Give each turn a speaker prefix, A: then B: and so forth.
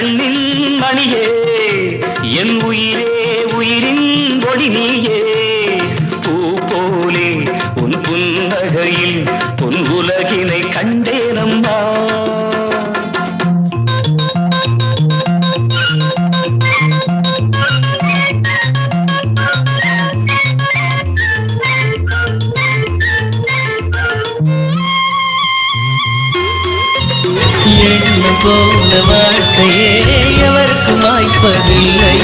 A: கண்ணின் மணியே என் உயிரே உயிரின் ஒளி நீயே பூ போலே உன் புன்னகையில் உன் உலகினை கண்டேனம்மா
B: போல வாழ்க்கையே எவருக்கும் வாய்ப்பதில்லை